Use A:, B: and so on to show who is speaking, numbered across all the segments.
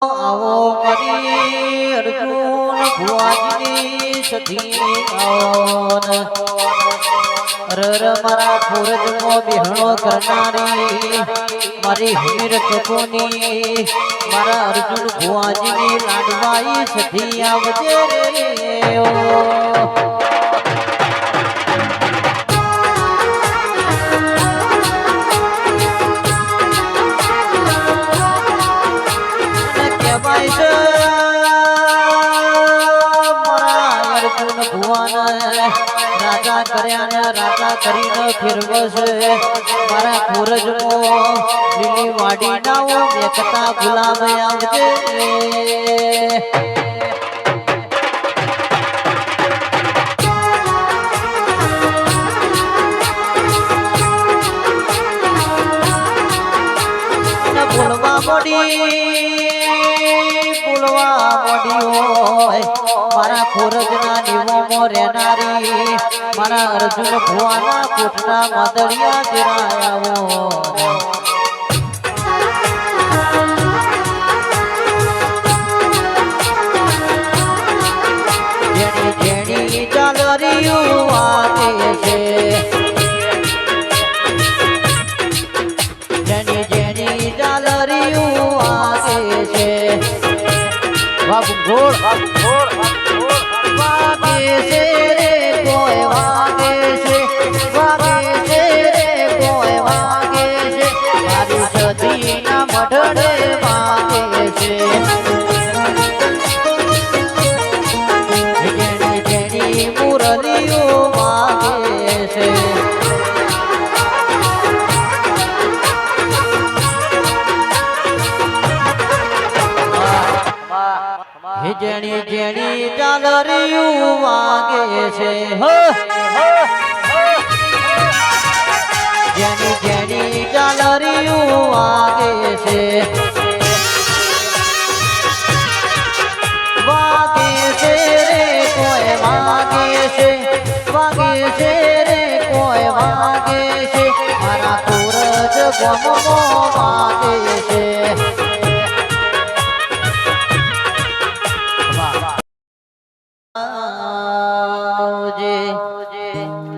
A: આવો મારી અર્જુન ભુવાજીની સધી આવો રર મારા ફોરજનો બિહણો કરનારી મારી હમીર કપોની મારા અર્જુન ભુવાજીની લાડવાઈ સધી આવજે રે રાજા કર્યા રાજા કરીને ફેરવશે મારા ખોરજનો લીલી વાડી ના મેકતા ગુલામ આવજે બોલવા મોડી હોય મારા ખોરજના નિવમો રહેનારી મારા અર્જુન ભુવાના કોટના માદળિયા જરાયાવો જેણી જેણી ચાલરિયું વાગે છે જેણી જેણી ચાલરિયું વાગે છે વાગે છે રે કોઈ વાગે છે રે કોઈ વાગે છે મારી સદીના મઢડે વાગે છે જેણી જેણી મુરલીઓ વાગે છે જેણી જેણી ચાલરિયું વાગે છે જેણી જેણી ચાલરિયું વાગે છે રે કોઈ વાગે છે રે કોઈ વાગે છે મારા કોરજ ગમો વાગે છે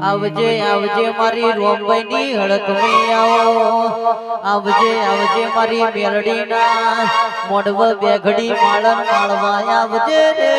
A: આવજે આવજે મારી રોમભાઈની હડકમી આવો આવજે આવજે મારી મેલડીના મોડવ બેઘડી માળન માળવા આવજે રે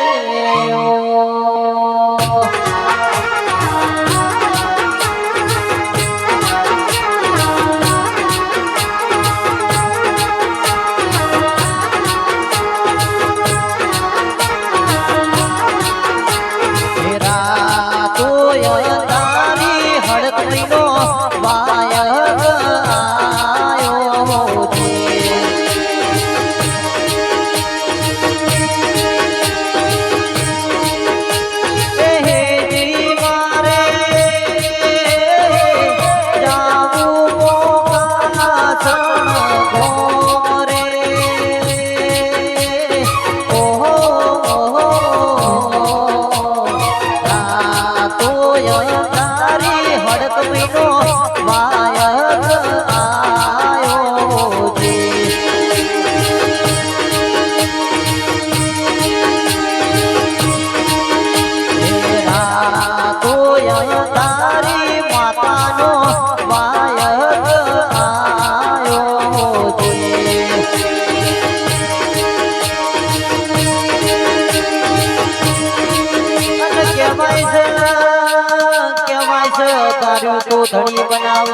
A: ધણી બનાવ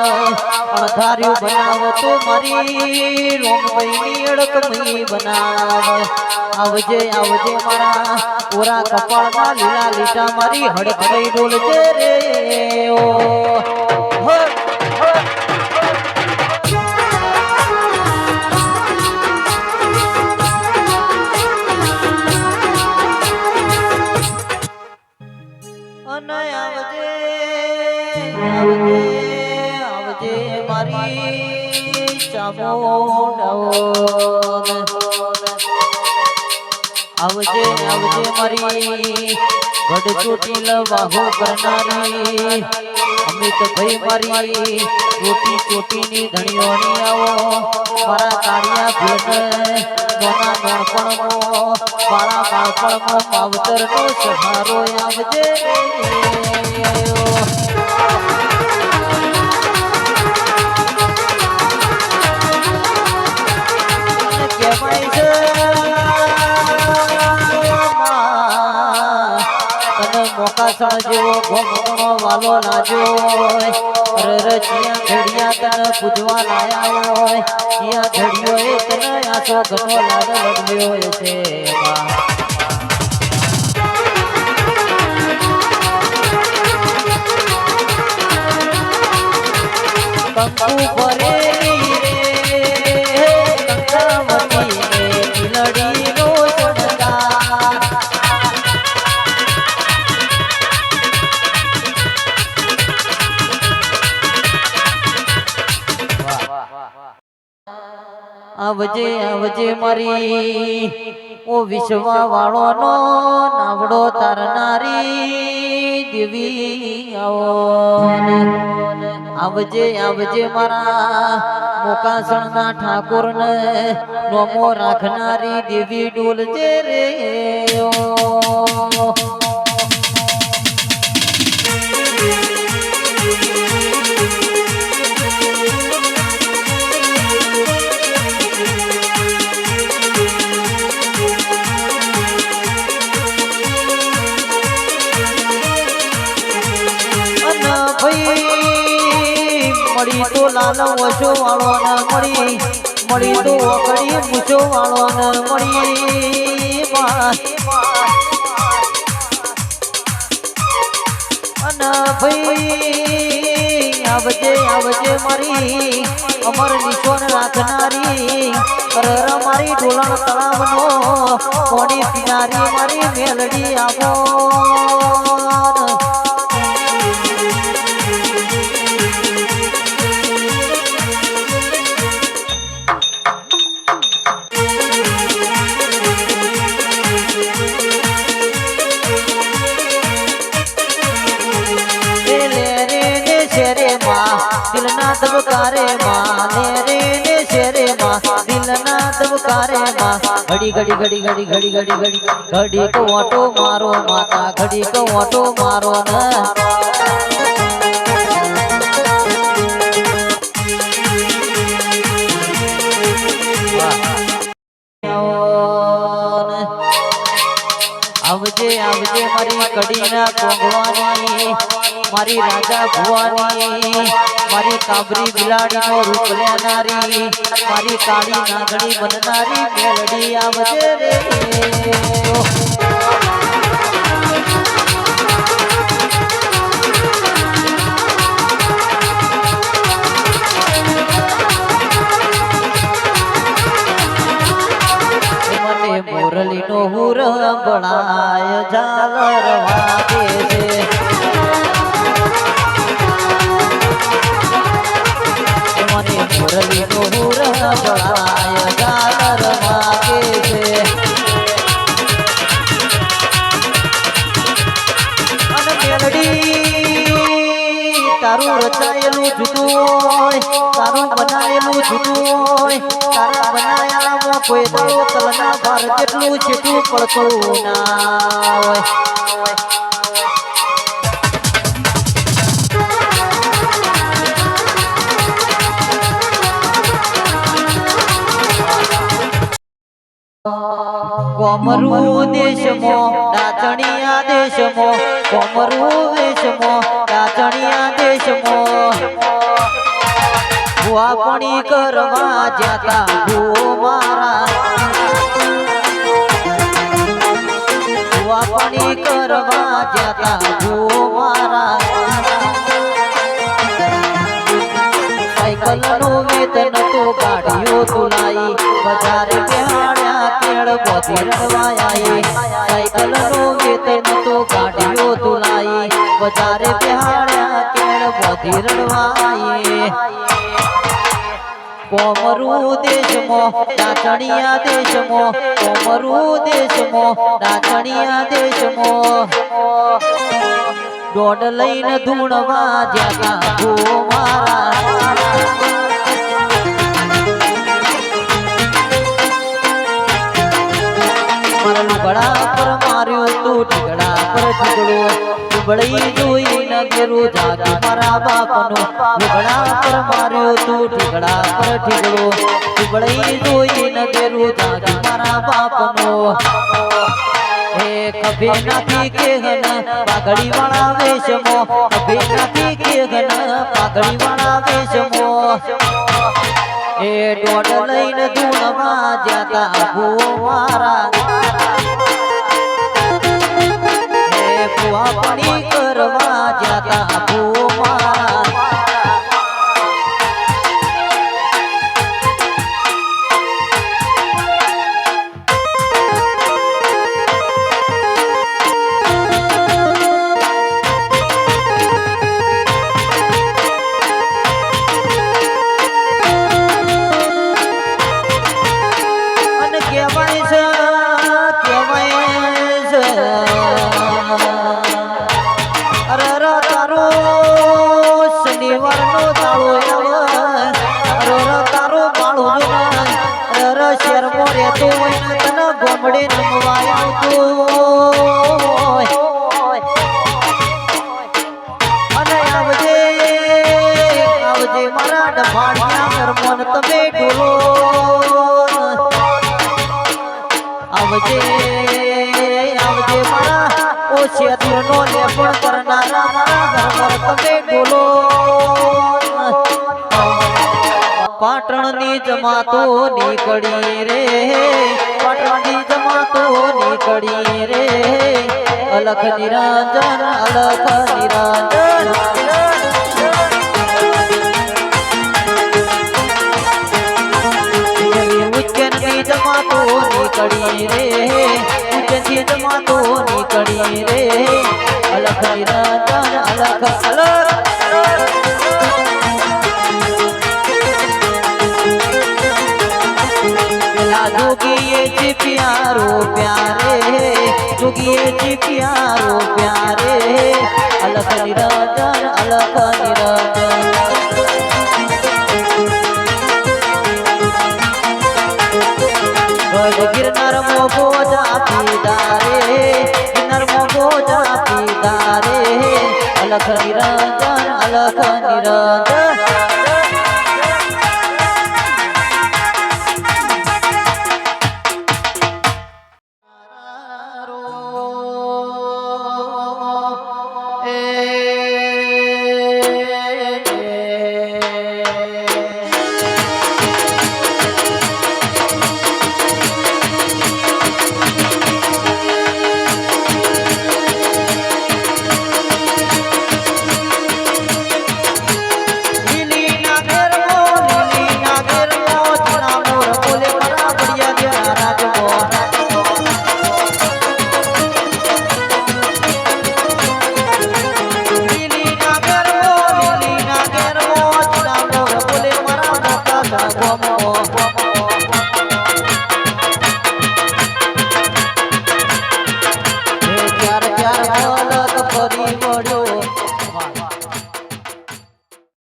A: અધાર્યું બનાવ તો મારી રોમભાઈની અડકમી બનાવ આવજે આવજે મારા ઓરા કપાળના લીલા લીટા મારી હડકઈ ડોલજે રે ઓ અને આવજે આવજે મારી ચામુંડ આવજે આવજે મારી ગઢ ચોટીલ વાહો કરનારી અમિત ભાઈ મારી રોટી ચોટીની ધણીઓની આવો મારા કાળિયા ભેટ નોના નોણપણમાં મારા બાળપણમાં માવતરનો સહારો આવજે કહેવાય છે તને મોકાસણ જેવો ઘોમણો વાલો લાગ્યો હોય રચિયા ઘડિયા તને પૂજવા લાયા હોય ત્યાં ઘડિયો એ તને આસો ઘણો લાડ લડ્યો છે કંકુ ભરેલી રે કંકાવતી ને કિલડીનો ચણકાર આવજે આવજે મારી ઓ વિશ્વા વાળો નો નાવડો તારનારી દેવી આવજે આવજે મારા મોકાસણ ના ઠાકોર ને નોમો રાખનારી દેવી ડોલજે રે મળી તો લાલ ઓછો વાળો ન મળી તો ઓકડી મૂછો વાળો ન મળી અને ભાઈ આવજે આવજે મારી અમર નિશોન રાખનારી મારી ઢોલણ તળાવનો કોની કિનારી મારી મેલડી આવો દિલના દબકારે માં રે ને શેરે માં દિલના દબકારે માં ઘડી ઘડી ઘડી ઘડી ઘડી ઘડી ઘડી ઘડી કો ઓટો મારો માતા ઘડી કો ઓટો મારો ન આવજે આવજે મારી કડીના કોંગવાની મારી રાજા ભુવાની મારી કાબરી બિલાડીનો રૂપ લેનારી મારી કાળી નાગણી બનનારી મેલડી આવજે રે મોરલી નો હુર બળાય ઝાલર વાગે છે મને મોરલી નો હુર બળાય ઝાલર વાગે છે અને મેલડી તારું રચાયેલું જુદું હોય તારું બનાયેલું જુદું હોય તારા બનાયેલામાં કોઈ દાડો તલના ભાર જેટલું છેટું પડતું ના હોય કોમરૂ દેશમો ડાચણિયા દેશમો કોમરૂ દેશમો ડાચણિયા દેશમો ભુવાપણી કરવા જાતા ભૂ મારા ભુવાપણી કરવા જાતા ભૂ મારા સાયકલ નું વેતન તો ગાડીઓ તુલાઈ બજારે બેહાડ્યા કેળ બોધી રણવાયા સાયકલ નું વેતન તો ગાડીઓ તુલાઈ બજારે બેહાડ્યા કેળ બોધી રણવાયે કોમરૂ દેશમો ડાચણિયા દેશમો કોમરૂ દેશમો ડાચણિયા દેશમો દોડ લઈને ધૂણવા જ્યાં ભૂ મારા દુબળી જોઈને ગેરું જાગી મારા બાપનો ઢીકડા પર માર્યો તું ઢીકડા પર ઢીકડો દુબળી જોઈને ગેરું જાગી મારા બાપનો હે કભે નથી કેહન પાઘડી વાળા વેશમો કભે નથી કેહન પાઘડી વાળા વેશમો એ દોડ લઈને ધૂણવા જ્યાતા ભૂ મારા પાણી કરવા જાતા ભૂમા અને કહેવાય છે શનિવારનો દાડો તારો બાળું શહેરમાં રહેતો હોય ને તને ગોમડે નમવા આવતો અને આવજે મારા ડભાણિયા ઘરમોન તમે ઢોલો આવજે મારા ઓ શેતુરનો લેપણ કરનારા મારા ઘરમોન તમે ઢોલો પાટણની જમાતો નીકળી રે પાટણની જમાતો નીકળી રે અલખ નિરંજન અલખ નિરંજન ઉજ્જૈનની જમાતો નીકળી રે ઉજ્જૈનની જમાતો નીકળી રે અલખ નિરંજન અલખ અલખ जोगिए जी प्यारो प्यारे जोगिए जी प्यारो प्यारे अलख निरंजन अलख निरंजन गढ़ गिरनार मो बोजा पीदारे गिरनार मो बोजा पीदारे अलख निरंजन अलख निरंजन